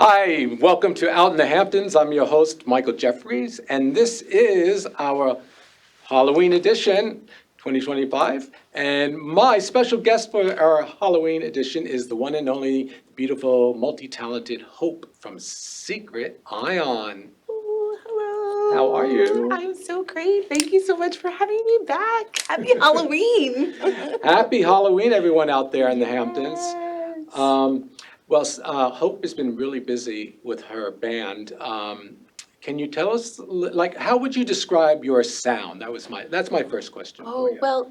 Hi, welcome to Out in the Hamptons. I'm your host, Michael Jeffries, and this is our Halloween edition 2025. And my special guest for our Halloween edition is the one and only beautiful, multi-talented Hope from Secret Ion. Oh, hello. How are you? I'm so great. Thank you so much for having me back. Happy Halloween. Happy Halloween, everyone out there in the Hamptons. Yes. Hope has been really busy with her band. Can you tell us, like, how would you describe your sound? That's my first question for Oh, you. well,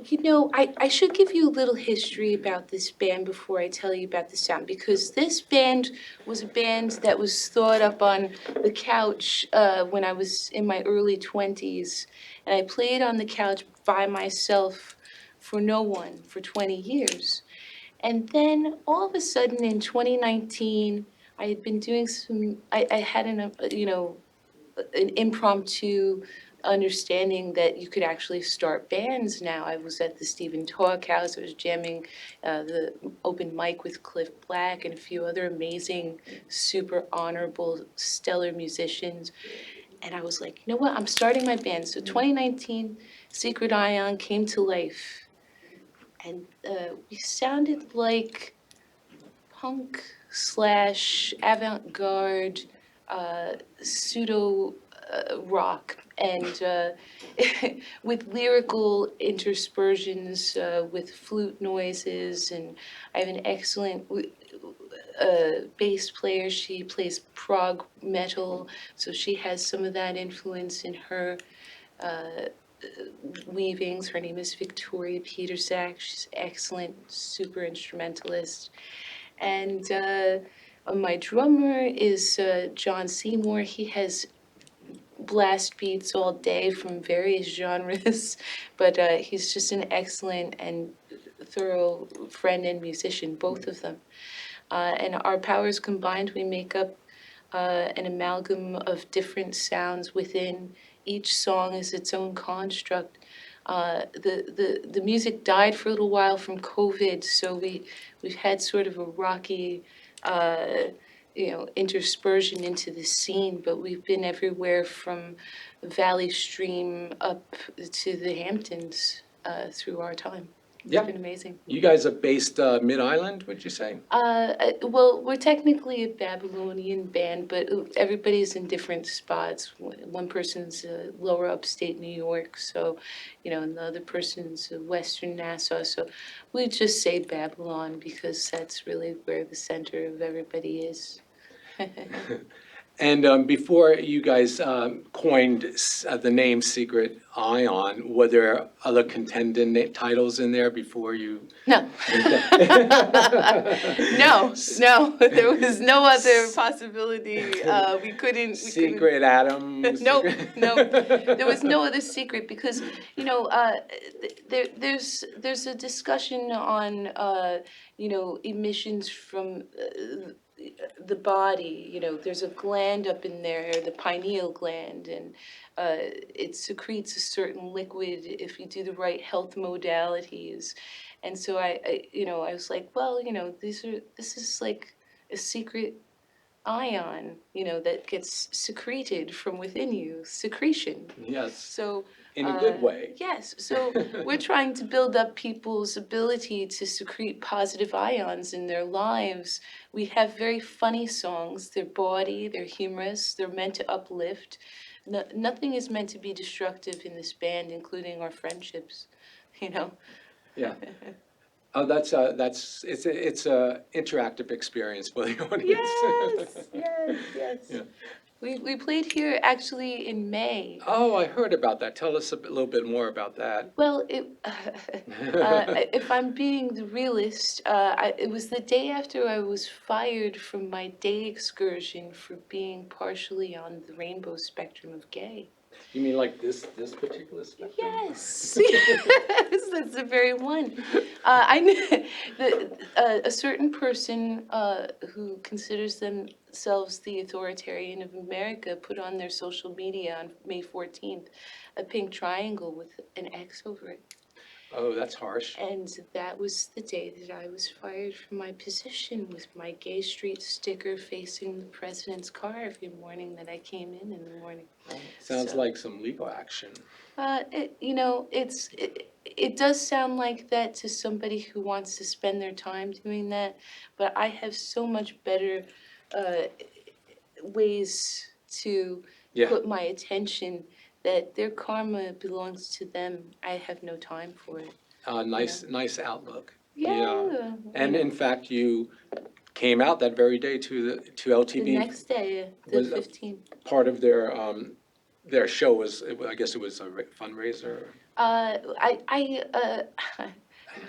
I should give you a little history about this band before I tell you about the sound, because this band was a band that was thought up on the couch when I was in my early 20s. And I played on the couch by myself for no one for 20 years. And then all of a sudden in 2019, I had been doing I had an impromptu understanding that you could actually start bands now. I was at the Stephen Talk House. I was jamming the open mic with Cliff Black and a few other amazing, super honorable, stellar musicians. And I was like, you know what? I'm starting my band. So 2019, Secret Ion came to life. And we sounded like punk slash avant-garde pseudo rock, and with lyrical interspersions with flute noises. And I have an excellent bass player. She plays prog metal, so she has some of that influence in her uh, weavings. Her name is Victoria Petersack. She's excellent, super instrumentalist. And my drummer is John Seymour. He has blast beats all day from various genres, but he's just an excellent and thorough friend and musician, both of them. And our powers combined, we make up an amalgam of different sounds within each song is its own construct. The music died for a little while from COVID, so we've had sort of a rocky, uh, interspersion into the scene. But we've been everywhere from Valley Stream up to the Hamptons through our time. It's Yeah. been amazing. You guys are based Mid-Island, would you say? Well, we're technically a Babylonian band, but everybody's in different spots. One person's lower upstate New York, so, and the other person's Western Nassau. So we just say Babylon because that's really where the center of everybody is. And before you guys coined the name Secret Ion, were there other contending titles in there before you? No. No, there was no other possibility. We couldn't. Secret Adam. No, there was no other secret because there's a discussion on emissions from the body. There's a gland up in there, the pineal gland, and it secretes a certain liquid if you do the right health modalities. And so I was like, well, this is like a secret ion, that gets secreted from within you, secretion. Yes. So, in a good way. Yes. So we're trying to build up people's ability to secrete positive ions in their lives. We have very funny songs. They're bawdy, they're humorous, they're meant to uplift. Nothing is meant to be destructive in this band, including our friendships, Yeah. Oh, it's a interactive experience for the audience. Yes. Yeah. We played here actually in May. Oh, I heard about that. Tell us a little bit more about that. Well, if I'm being the realist, it was the day after I was fired from my day excursion for bebeing partially on the rainbow spectrum of gay. You mean like this particular spectrum? Yes, yes, that's the very one. I knew a certain person who considers themselves the authoritarian of America put on their social media on May 14th a pink triangle with an X over it. Oh, that's harsh. And that was the day that I was fired from my position with my Gay Street sticker facing the president's car every morning that I came in the morning. Sounds So- like some legal action. It does sound like that to somebody who wants to spend their time doing that, but I have so much better uh, ways to Yeah. put my attention that their karma belongs to them. I have no time for it. Nice outlook. Yeah. And in fact, you came out that very day to LTV. The next day, the Was 15th. part of their show was, I guess it was a fundraiser.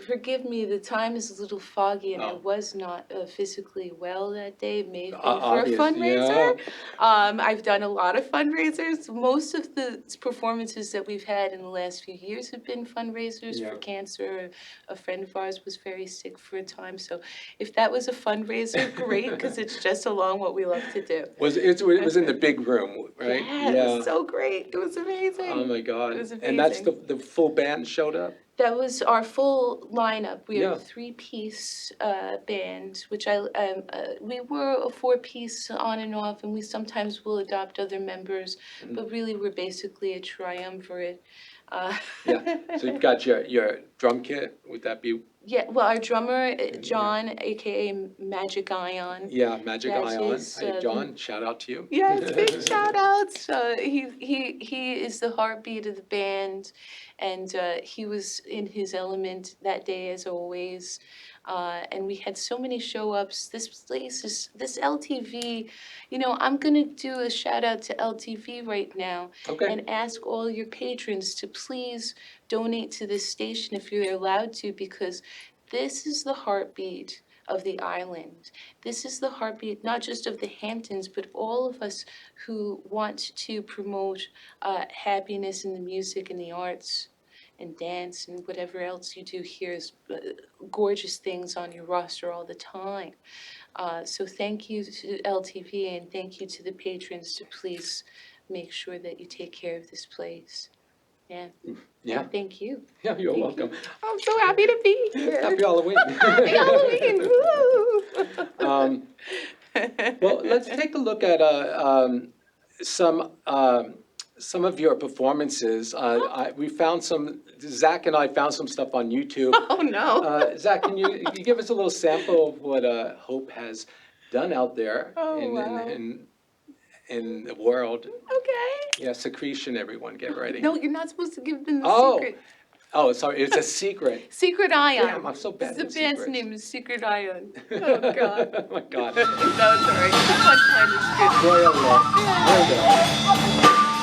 Forgive me, the time is a little foggy and I Oh. was not physically well that day. It may have been for a Obvious, fundraiser. yeah. I've done a lot of fundraisers. Most of the performances that we've had in the last few years have been fundraisers Yeah. for cancer. A friend of ours was very sick for a time. So if that was a fundraiser, great, because it's just along what we love to do. It was in the big room, right? Yeah, it was so great. It was amazing. Oh my God. It was And that's amazing. the full band showed up? That was our full lineup. We are Yeah. a three-piece band, which we were a four-piece on and off, and we sometimes will adopt other members, but really we're basically a triumvirate. Yeah. So you've got your drum kit, would that be? Yeah, well, our drummer, John, AKA Magic Ion. Yeah, Magic That Ion. is, Hey, John, shout out to you. Yes, big shout outs. He is the heartbeat of the band, and he was in his element that day as always. And we had so many show ups. This LTV. I'm gonna do a shout out to LTV right now Okay. and ask all your patrons to please donate to this station if you're allowed to, because this is the heartbeat of the island. This is the heartbeat not just of the Hamptons, but all of us who want to promote happiness in the music and the arts and dance and whatever else you do here is gorgeous things on your roster all the time. So thank you to LTV and thank you to the patrons to please make sure that you take care of this place. Yeah. Yeah. And thank you. Yeah, you're Thank welcome. I'm so happy to be here. Happy Halloween. Happy Halloween! Woo! Well, let's take a look at some of your performances. We found Zach and I found some stuff on YouTube. Oh no! Zach, can you give us a little sample of what Hope has done out there Wow. in the world? Okay. Yeah, secretion, everyone, get ready. No, you're not supposed to give them the Oh. secret. Oh, sorry, it's a secret. Secret Ion. Damn, I'm so bad The with band's secrets. name is Secret Ion. Oh God. Oh my God. No, it's all right. The punchline is good. Royal love. There we go.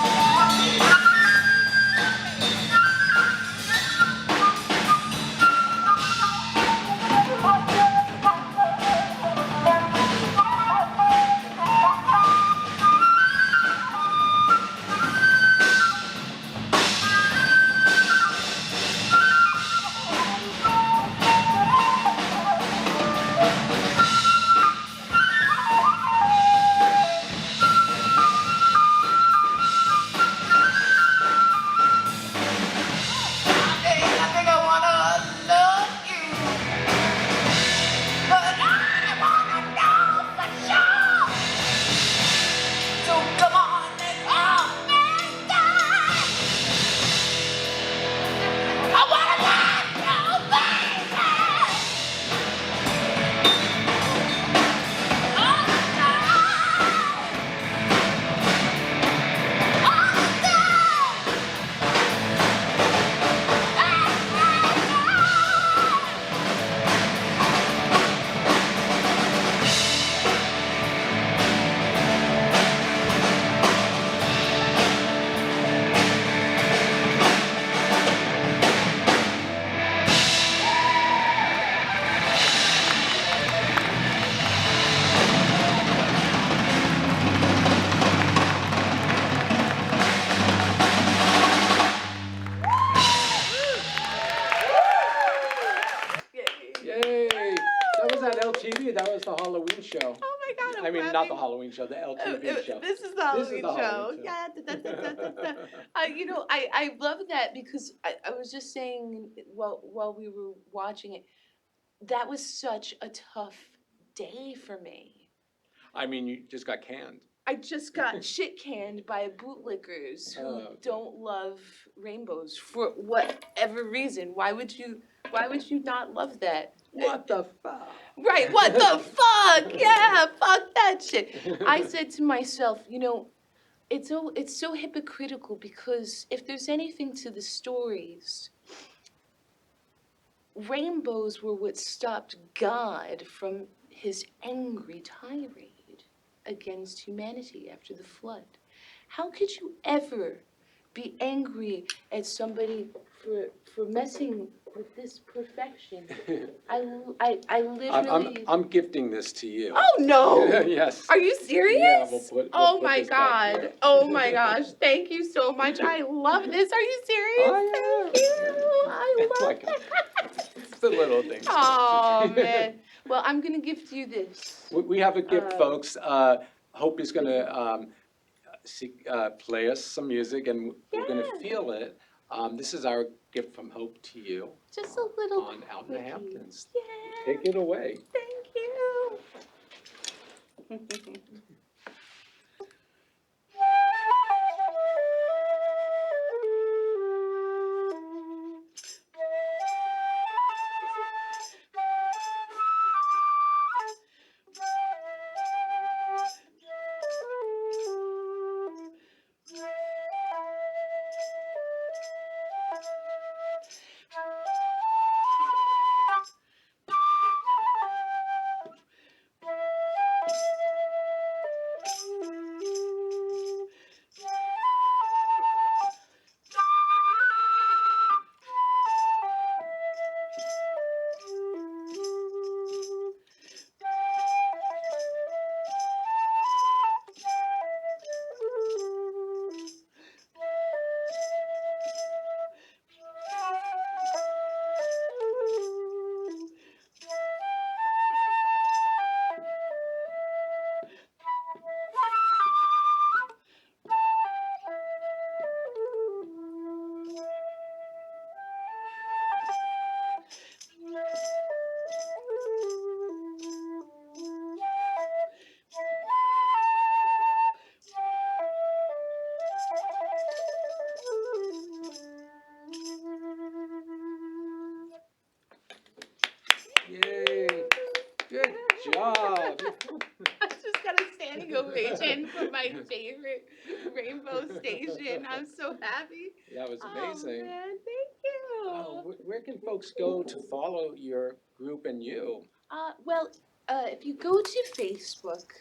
Yay! That was at LTV. That was the Halloween show. Oh my God, I mean, not the Halloween show, the LTV show. This is the This is Halloween the show. Halloween show. Yeah, I love that because I was just saying while we were watching it, that was such a tough day for me. I mean, you just got canned. I just got shit canned by bootlickers who Oh, okay. don't love rainbows for whatever reason. Why would you not love that? What the fuck? Right, what the fuck? Yeah, fuck that shit. I said to myself, it's so hypocritical because if there's anything to the stories, rainbows were what stopped God from his angry tirade against humanity after the flood. How could you ever be angry at somebody for messing with this perfection? I literally. I'm gifting this to you. Oh no! Yes. Are you serious? Yeah, we'll Oh put my this back here. God! Oh my gosh! Thank you so much. I love this. Are you serious? Oh, Thank you. I Oh my love God. that. It's the little things. Oh man. Well, I'm gonna gift you this. We have a gift, folks. Hope is going to play us some music, and we're going to Yeah. feel it. This is our gift from Hope to you Just a little. on Out in the quickie. Hamptons. Yeah. Take it away. Thank you. Yay. Good job. I just got a standing ovation from my favorite rainbow station. I'm so happy. That was amazing. Oh man, thank you. Where can folks go to follow your group and you? If you go to Facebook,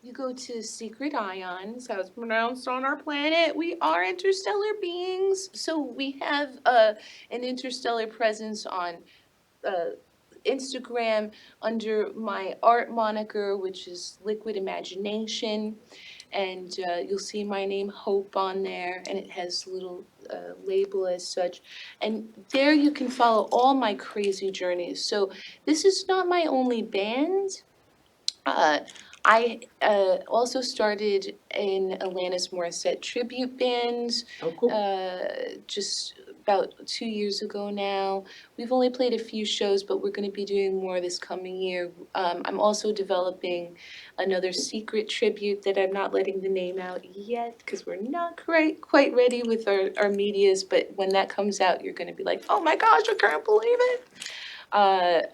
you go to Secret Ions, how it's pronounced on our planet. We are interstellar beings, so we have an interstellar presence on Instagram under my art moniker, which is Liquid Imagination. And you'll see my name Hope on there, and it has a little label as such. And there you can follow all my crazy journeys. So this is not my only band. I also started an Alanis Morissette tribute band Oh, cool. just about 2 years ago now. We've only played a few shows, but we're going to be doing more this coming year. I'm also developing another secret tribute that I'm not letting the name out yet because we're not quite ready with our medias. But when that comes out, you're going to be like, oh my gosh, I can't believe it.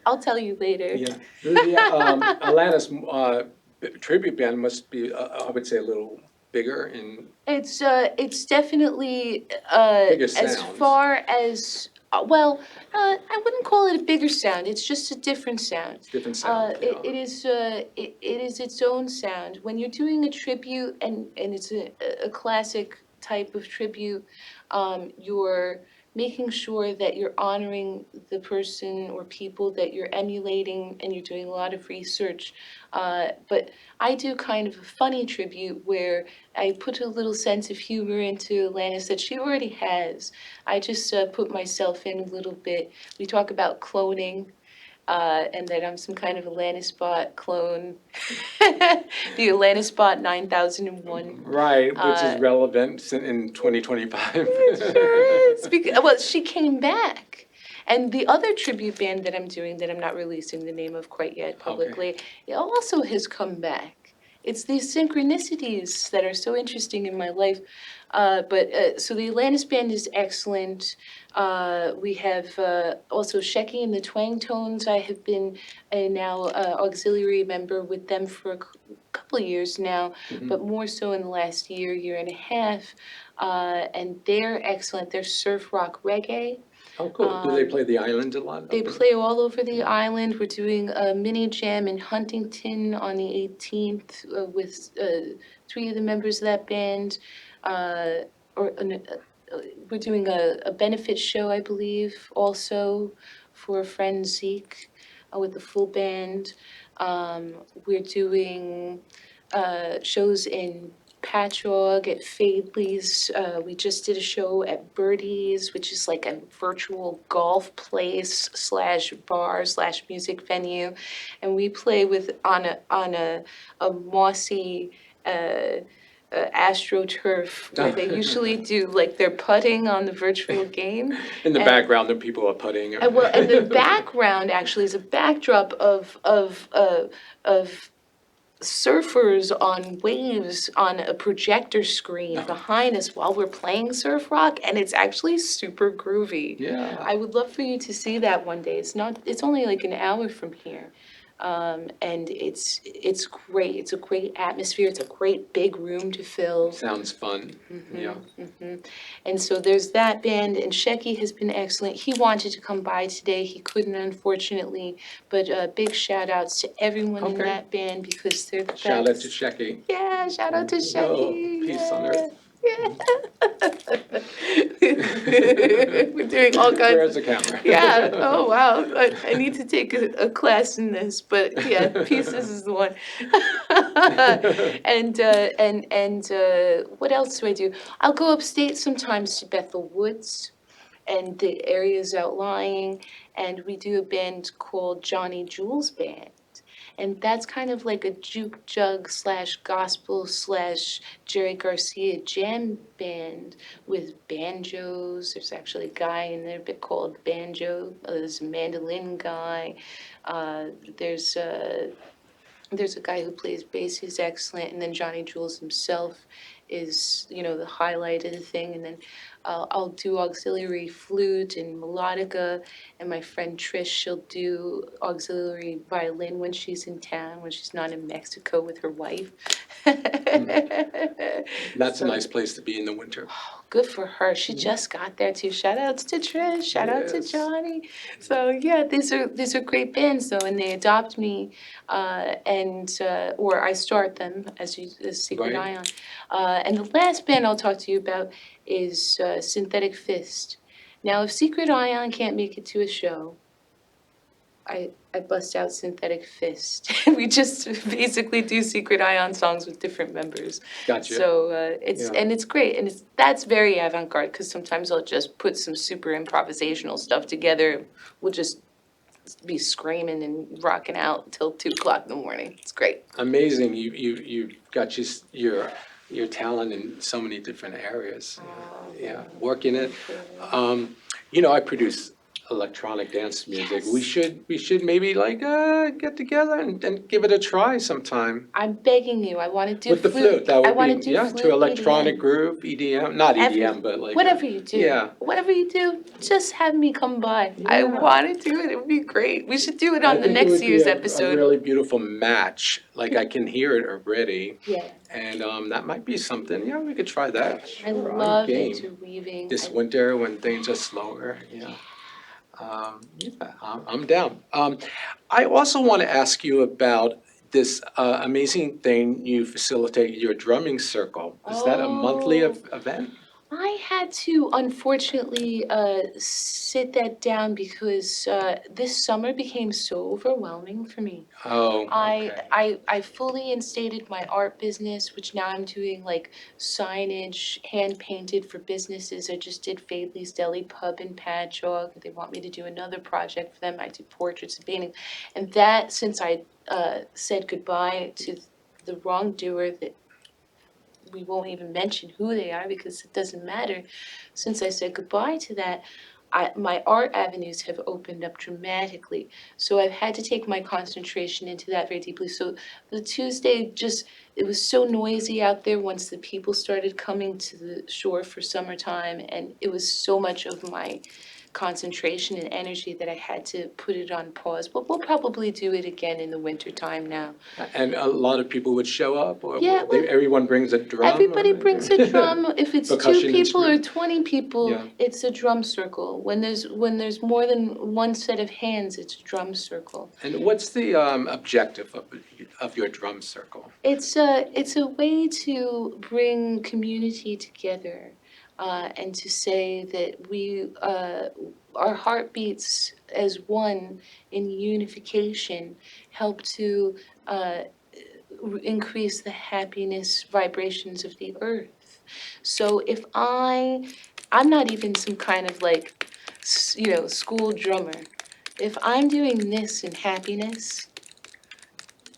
I'll tell you later. Yeah. The Alanis tribute band must be, I would say, a little bigger in It's definitely bigger as sounds. far as I wouldn't call it a bigger sound. It's just a different sound. Different sound. It is its own sound. When you're doing a tribute and it's a classic type of tribute, you're making sure that you're honoring the person or people that you're emulating, and you're doing a lot of research. But I do kind of a funny tribute where I put a little sense of humor into Alanis that she already has. I just put myself in a little bit. We talk about cloning. and that I'm some kind of Atlantis-Bot clone. The Atlantis-Bot 9001. Right, which is relevant in 2025. It sure is. Well, she came back. And the other tribute band that I'm doing, that I'm not releasing the name of quite yet publicly, it also has come back. It's these synchronicities that are so interesting in my life. So the Atlantis band is excellent. We have also Shecky and the Twang Tones. I have been a now auxiliary member with them for a couple of years now, but more so in the last year and a half. And they're excellent. They're surf rock reggae. Oh, cool. Do they play the island a lot? They play all over the island. We're doing a mini jam in Huntington on the 18th with 3 of the members of that band. We're doing a benefit show, I believe, also for a friend Zeke with the full band. We're doing shows in Patchogue, at Fadley's. We just did a show at Birdie's, which is like a virtual golf place slash bar slash music venue, and we play with on a mossy AstroTurf where they usually do like their putting on the virtual game. In the background, the people are putting. And the background actually is a backdrop of surfers on waves on a projector screen behind us while we're playing surf rock, and it's actually super groovy. Yeah. I would love for you to see that one day. It's only like an hour from here. And it's great. It's a great atmosphere. It's a great big room to fill. Sounds fun. Yeah. And so there's that band, and Shecky has been excellent. He wanted to come by today. He couldn't, unfortunately. But big shout outs to everyone in that band because they're the best. Shout out to Shecky. Yeah, shout out to Shecky. Oh, peace on earth. Yeah. We're doing all kinds. Where's the camera? Yeah. Oh wow. I need to take a class in this, but yeah, pieces is the one. And what else do I do? I'll go upstate sometimes to Bethel Woods, and the areas outlying, and we do a band called Johnny Jules Band. And that's kind of like a juke jug slash gospel slash Jerry Garcia jam band with banjos. There's actually a guy in there called Banjo. There's a mandolin guy. There's a guy who plays bass who's excellent. And then Johnny Jules himself is, the highlight of the thing. And then I'll do auxiliary flute and melodica, and my friend Trish, she'll do auxiliary violin when she's in town, when she's not in Mexico with her wife. That's a nice place to be in the winter. Good for her. She just got there too. Shout outs to Trish. Shout out to Johnny. So yeah, these are great bands though, and they adopt me, or I start them as Secret Ion. And the last band I'll talk to you about is Synthetic Fist. Now, if Secret Ion can't make it to a show, I bust out Synthetic Fist. We just basically do Secret Ion songs with different members. Gotcha. So it's great, and that's very avant-garde because sometimes I'll just put some super improvisational stuff together. We'll just be screaming and rocking out until 2:00 in the morning. It's great. Amazing. You've got your talent in so many different areas. Yeah, working it. I produce electronic dance music. Yes. We should maybe get together and give it a try sometime. I'm begging you. I want to do With the flute, that I would want be, to do flute, to electronic EDM. group, EDM, not EDM, but like. Whatever you do. Yeah. Whatever you do, just have me come by. I want to do it. It would be great. We should do it on the next year's episode. A really beautiful match. Like I can hear it already. Yeah. And that might be something. Yeah, we could try that. I Sure, I'm love game. interweaving. This winter when things are slower. Yeah. I'm down. I also want to ask you about this amazing thing you facilitate, your drumming circle. Is that a monthly event? I had to unfortunately sit that down because this summer became so overwhelming for me. Oh, I, okay. I I fully instated my art business, which now I'm doing like signage, hand painted for businesses. I just did Fadley's Deli Pub in Patchogue. They want me to do another project for them. I do portraits and painting, and that since I said goodbye to the wrongdoer that we won't even mention who they are because it doesn't matter. Since I said goodbye to that, my art avenues have opened up dramatically. So I've had to take my concentration into that very deeply. So the Tuesday just, it was so noisy out there once the people started coming to the shore for summertime. And it was so much of my concentration and energy that I had to put it on pause. But we'll probably do it again in the wintertime now. And a lot of people would show up, or Yeah, well, everyone brings a drum? everybody or- brings a drum. If it's two Percussion people or instrument. 20 people, Yeah. it's a drum circle. When there's more than one set of hands, it's a drum circle. And what's the objective of your drum circle? It's a way to bring community together, and to say that our heartbeats as one in unification help to increase the happiness vibrations of the earth. So if I'm not even some kind of like, school drummer. If I'm doing this in happiness,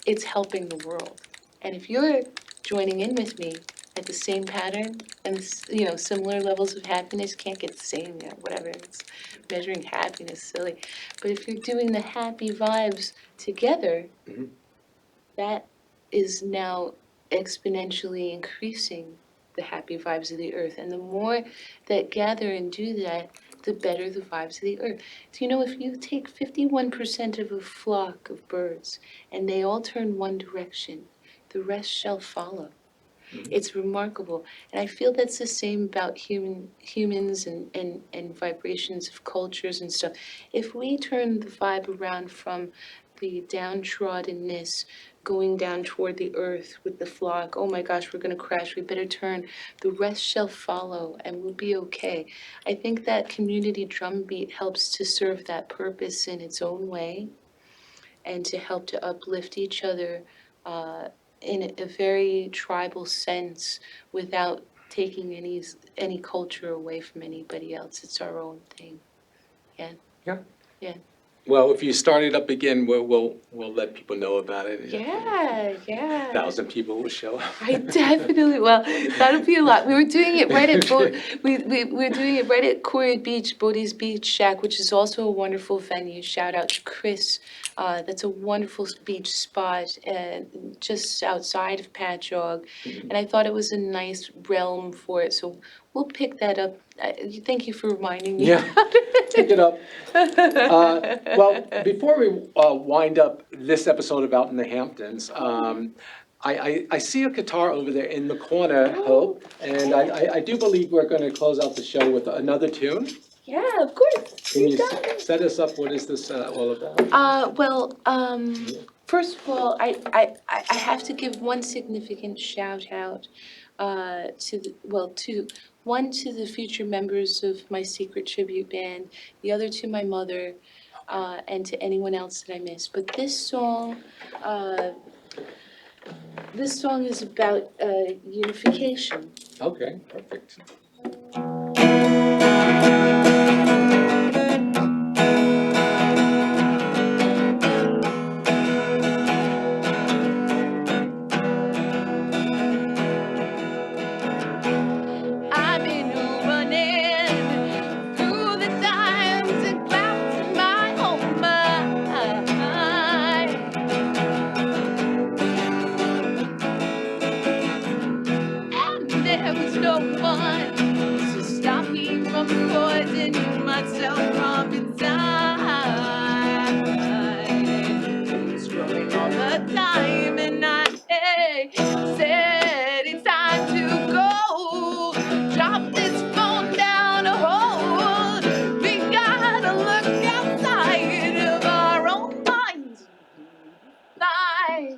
it's helping the world. And if you're joining in with me at the same pattern and similar levels of happiness, can't get the same, whatever. It's measuring happiness, silly. But if you're doing the happy vibes together, Mhm. that is now exponentially increasing the happy vibes of the earth. And the more that gather and do that, the better the vibes of the earth. So, if you take 51% of a flock of birds and they all turn one direction, the rest shall follow. It's remarkable. And I feel that's the same about humans and vibrations of cultures and stuff. If we turn the vibe around from the downtroddenness going down toward the earth with the flock, oh my gosh, we're going to crash, we better turn, the rest shall follow and we'll be okay. I think that community drumbeat helps to serve that purpose in its own way and to help to uplift each other uh, in a very tribal sense without taking any culture away from anybody else. It's our own thing. Yeah. Yeah. Yeah. Well, if you start it up again, we'll let people know about it. Yeah, yeah. 1,000 people will show up. I definitely, well, that'll be a lot. We were doing it right at we were doing it right at Corey Beach, Bodie's Beach Shack, which is also a wonderful venue. Shout out to Chris. That's a wonderful beach spot just outside of Patchogue. And I thought it was a nice realm for it. So we'll pick that up. Thank you for reminding me. Yeah, pick it up. Well, before we wind up this episode of Out in the Hamptons, I see a guitar over there in the corner, Hope, and I do believe we're going to close out the show with another tune. Yeah, of course. Can you set us up? What is this all about? First of all, I have to give one significant shout out to the future members of my secret tribute band, the other to my mother, and to anyone else that I missed. But uh, this song is about unification. Okay, perfect. I've been running through the times and clouds in my own mind. And there was no one to stop me from poisoning myself from inside. Scrolling all the time, and I said it's time to go. Drop this phone down a hole. We gotta look outside of our own minds. Lies.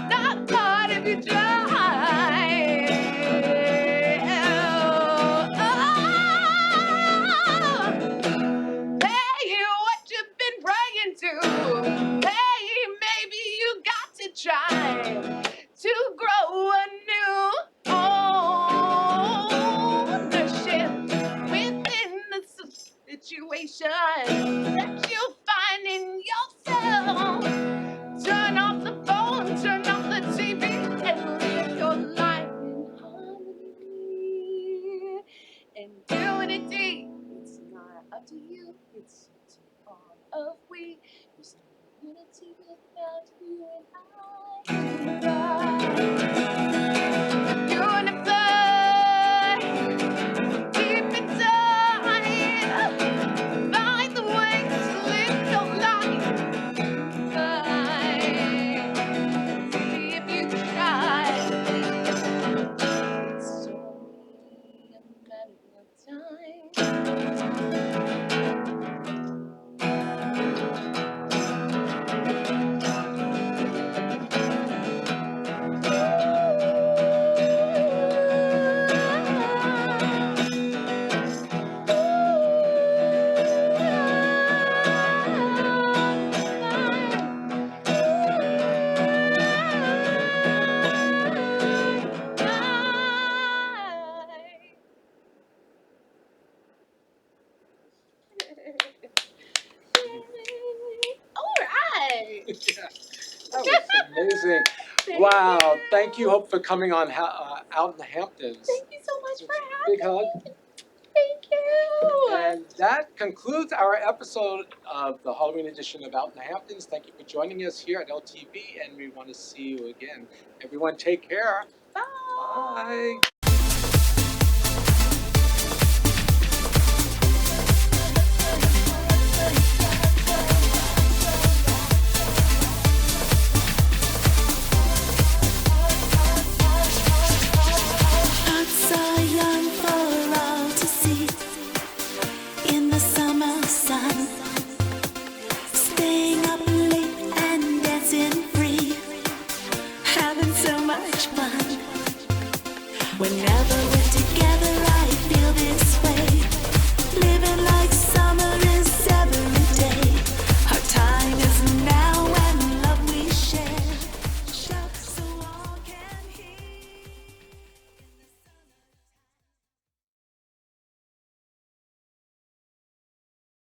Not hard if you try. Hey, what you've been praying to? Hey, maybe you got to try to grow a new ownership within the situation that you find in yourself. Turn off the phone, turn off the TV, and live your life in harmony. And unity, it's not up to you, it's up to all of we. There's no unity without you and I. Unify, keep it tight. Find the way to live your life. See if you try. It's only a matter of time. All right. That was amazing. Wow, thank you, Hope, for coming on Out in the Hamptons. Thank you so much for Big having hug. me. Thank you. And that concludes our episode of the Halloween edition of Out in the Hamptons. Thank you for joining us here at LTV, and we want to see you again. Everyone, take care. Bye. Bye.